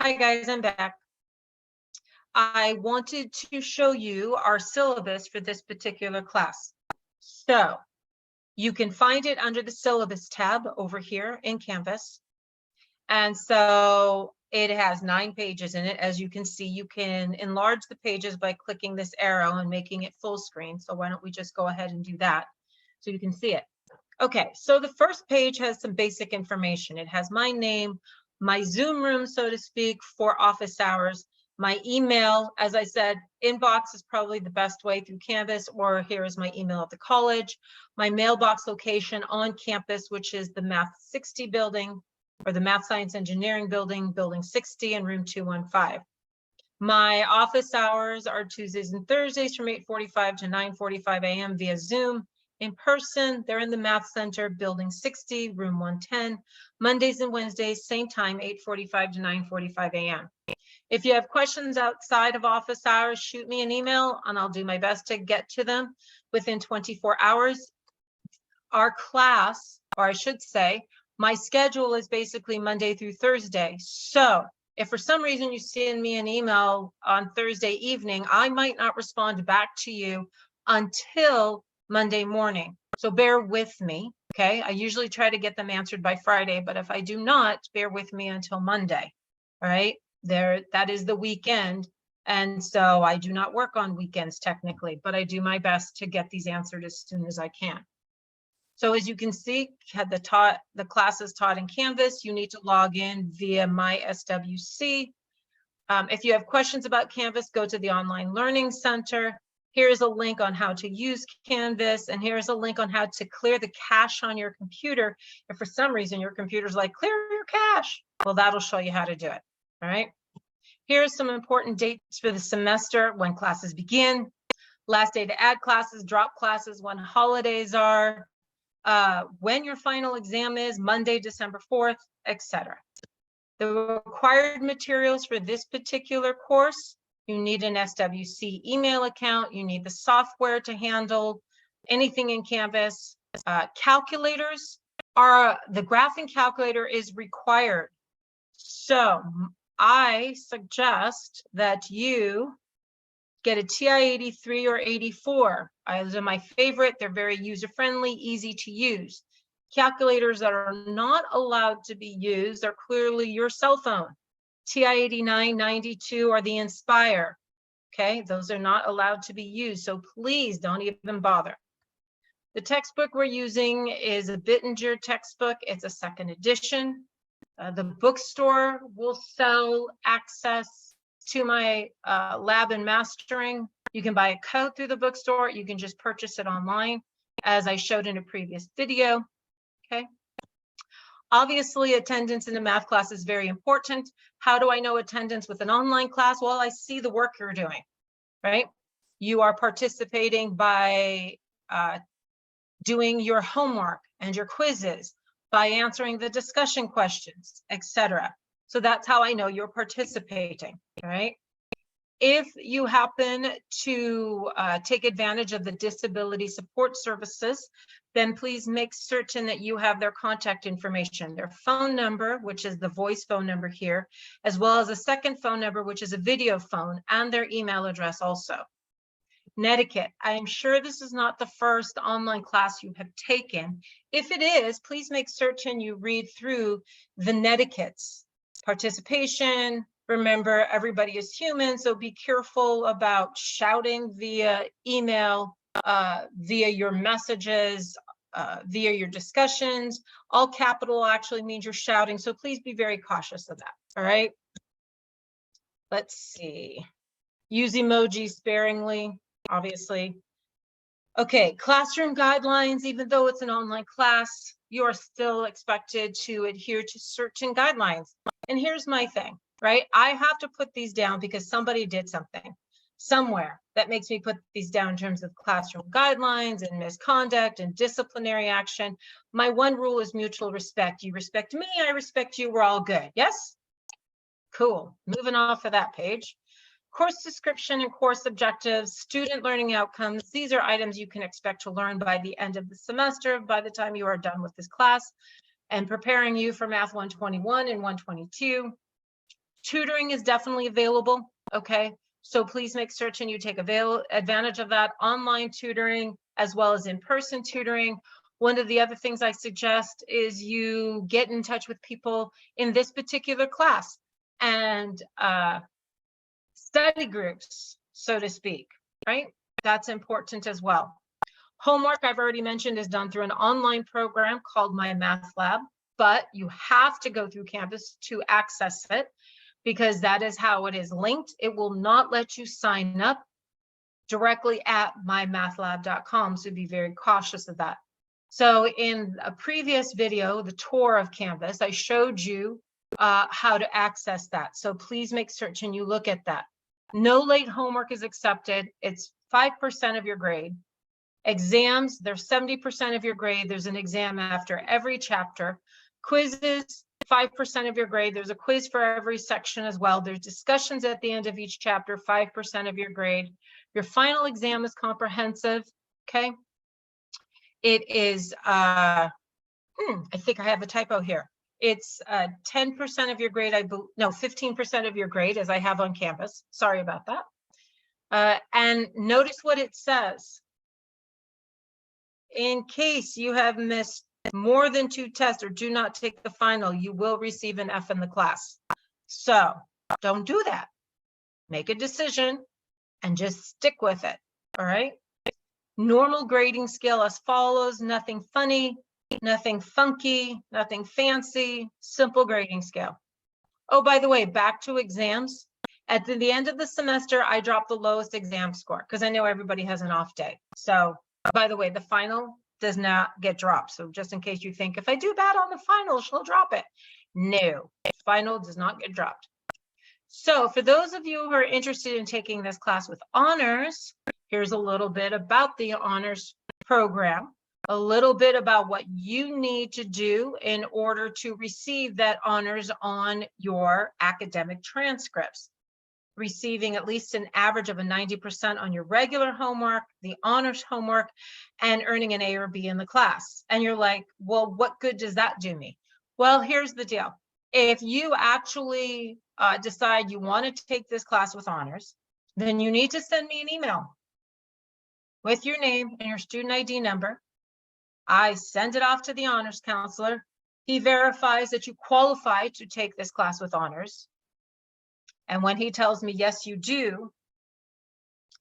Hi guys, I'm back. I wanted to show you our syllabus for this particular class. So you can find it under the syllabus tab over here in Canvas. And so it has 9 pages in it. As you can see, you can enlarge the pages by clicking this arrow and making it full screen. So why don't we just go ahead and do that so you can see it. Okay, so the first page has some basic information. It has my name, my Zoom room, so to speak, for office hours, my email. As I said, inbox is probably the best way through Canvas, or here is my email at the college, my mailbox location on campus, which is the Math 60 building, or the Math Science Engineering building, building 60 and room 215. My office hours are Tuesdays and Thursdays from 8:45 to 9:45 a.m. via Zoom. In person, they're in the Math Center, building 60, room 110. Mondays and Wednesdays, same time, 8:45 to 9:45 a.m. If you have questions outside of office hours, shoot me an email and I'll do my best to get to them within 24 hours. Our class, or I should say, my schedule is basically Monday through Thursday. So if for some reason you send me an email on Thursday evening, I might not respond back to you until Monday morning. So bear with me, okay? I usually try to get them answered by Friday, but if I do not, bear with me until Monday, all right? That is the weekend. And so I do not work on weekends technically, but I do my best to get these answered as soon as I can. So as you can see, the class is taught in Canvas. You need to log in via My SWC. If you have questions about Canvas, go to the Online Learning Center. Here's a link on how to use Canvas, and here's a link on how to clear the cache on your computer. If for some reason your computer's like, clear your cache, well, that'll show you how to do it, all right? Here's some important dates for the semester when classes begin. Last day to add classes, drop classes, when holidays are, when your final exam is, Monday, December 4th, etc. The required materials for this particular course, you need an SWC email account, you need the software to handle anything in Canvas. Calculators the graphing calculator is required. So I suggest that you get a TI 83 or 84. Those are my favorite. They're very user-friendly, easy to use. Calculators that are not allowed to be used are clearly your cell phone. TI 89, 92, or the Inspire. Okay, those are not allowed to be used, so please don't even bother. The textbook we're using is a Bittinger textbook. It's a 2nd edition. The bookstore will sell access to my lab and mastering. You can buy a code through the bookstore. You can just purchase it online, as I showed in a previous video. Okay. Obviously, attendance in the math class is very important. How do I know attendance with an online class? Well, I see the work you're doing, right? You are participating by doing your homework and your quizzes, by answering the discussion questions, etc. So that's how I know you're participating, right? If you happen to take advantage of the disability support services, then please make certain that you have their contact information, their phone number, which is the voice phone number here, as well as a second phone number, which is a video phone, and their email address also. Netiquette. I'm sure this is not the first online class you have taken. If it is, please make certain you read through the netiquettes. Participation. Remember, everybody is human, so be careful about shouting via email, via your messages, via your discussions. All capital actually means you're shouting, so please be very cautious of that, all right? Let's see. Use emojis sparingly, obviously. Okay, classroom guidelines. Even though it's an online class, you are still expected to adhere to certain guidelines. And here's my thing, right? I have to put these down because somebody did something somewhere that makes me put these down in terms of classroom guidelines and misconduct and disciplinary action. My one rule is mutual respect. You respect me, I respect you, we're all good. Yes? Cool. Moving off of that page. Course description and course objectives, student learning outcomes. These are items you can expect to learn by the end of the semester, by the time you are done with this class, and preparing you for Math 121 and 122. Tutoring is definitely available, okay? So please make certain you take advantage of that online tutoring as well as in-person tutoring. One of the other things I suggest is you get in touch with people in this particular class and study groups, so to speak, right? That's important as well. Homework, I've already mentioned, is done through an online program called My Math Lab, but you have to go through Canvas to access it because that is how it is linked. It will not let you sign up directly at mymathlab.com, so be very cautious of that. So in a previous video, the tour of Canvas, I showed you how to access that. So please make certain you look at that. No late homework is accepted. It's 5% of your grade. Exams, they're 70% of your grade. There's an exam after every chapter. Quizzes, 5% of your grade. There's a quiz for every section as well. There's discussions at the end of each chapter, 5% of your grade. Your final exam is comprehensive, okay? It is, I think I have a typo here. It's 10% of your grade, no, 15% of your grade as I have on Canvas. Sorry about that. And notice what it says. In case you have missed more than 2 tests or do not take the final, you will receive an F in the class. So don't do that. Make a decision and just stick with it, all right? Normal grading scale as follows: nothing funny, nothing funky, nothing fancy, simple grading scale. Oh, by the way, back to exams. At the end of the semester, I drop the lowest exam score because I know everybody has an off day. So, by the way, the final does not get dropped. So just in case you think, if I do bad on the final, she'll drop it. No, final does not get dropped. So for those of you who are interested in taking this class with honors, here's a little bit about the honors program, a little bit about what you need to do in order to receive that honors on your academic transcripts. Receiving at least an average of a 90% on your regular homework, the honors homework, and earning an A or B in the class. And you're like, well, what good does that do me? Well, here's the deal. If you actually decide you want to take this class with honors, then you need to send me an email with your name and your student ID number. I send it off to the honors counselor. He verifies that you qualify to take this class with honors. And when he tells me, yes, you do,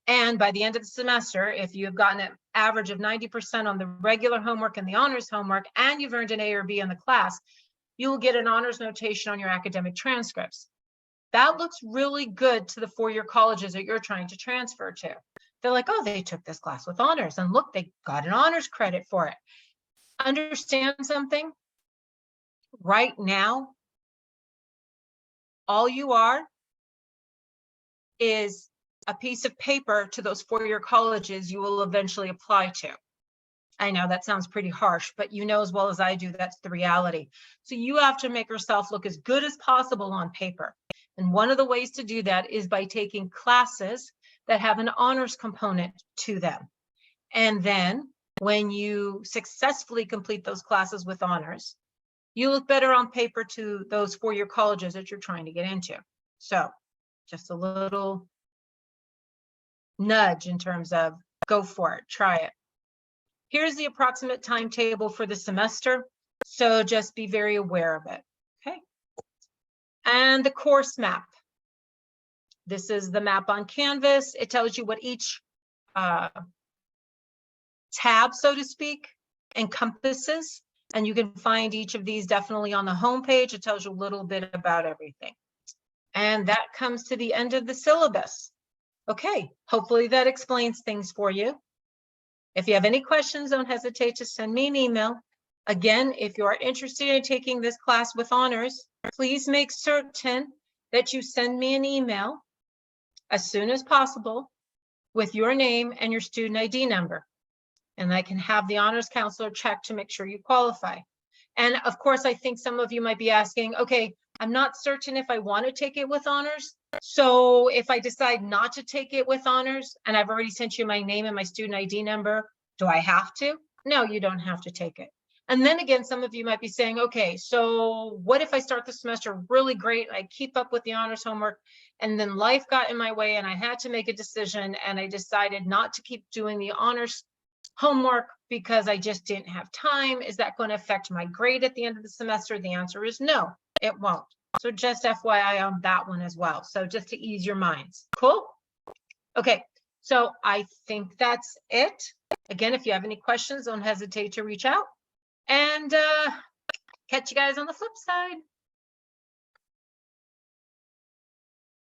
and by the end of the semester, if you have gotten an average of 90% on the regular homework and the honors homework, and you've earned an A or B in the class, you will get an honors notation on your academic transcripts. That looks really good to the four-year colleges that you're trying to transfer to. They're like, oh, they took this class with honors, and look, they got an honors credit for it. Understand something? Right now, all you are is a piece of paper to those four-year colleges you will eventually apply to. I know that sounds pretty harsh, but you know as well as I do, that's the reality. So you have to make yourself look as good as possible on paper. And one of the ways to do that is by taking classes that have an honors component to them. And then when you successfully complete those classes with honors, you look better on paper to those four-year colleges that you're trying to get into. So just a little nudge in terms of go for it, try it. Here's the approximate timetable for the semester. So just be very aware of it, okay? And the course map. This is the map on Canvas. It tells you what each tab, so to speak, encompasses. And you can find each of these definitely on the home page. It tells you a little bit about everything. And that comes to the end of the syllabus. Okay, hopefully that explains things for you. If you have any questions, don't hesitate to send me an email. Again, if you are interested in taking this class with honors, please make certain that you send me an email as soon as possible with your name and your student ID number. And I can have the honors counselor check to make sure you qualify. And of course, I think some of you might be asking, okay, I'm not certain if I want to take it with honors. So if I decide not to take it with honors, and I've already sent you my name and my student ID number, do I have to? No, you don't have to take it. And then again, some of you might be saying, okay, so what if I start the semester really great? I keep up with the honors homework, and then life got in my way and I had to make a decision and I decided not to keep doing the honors homework because I just didn't have time. Is that going to affect my grade at the end of the semester? The answer is no, it won't. So just FYI on that one as well. So just to ease your minds. Cool? Okay, so I think that's it. Again, if you have any questions, don't hesitate to reach out. And catch you guys on the flip side.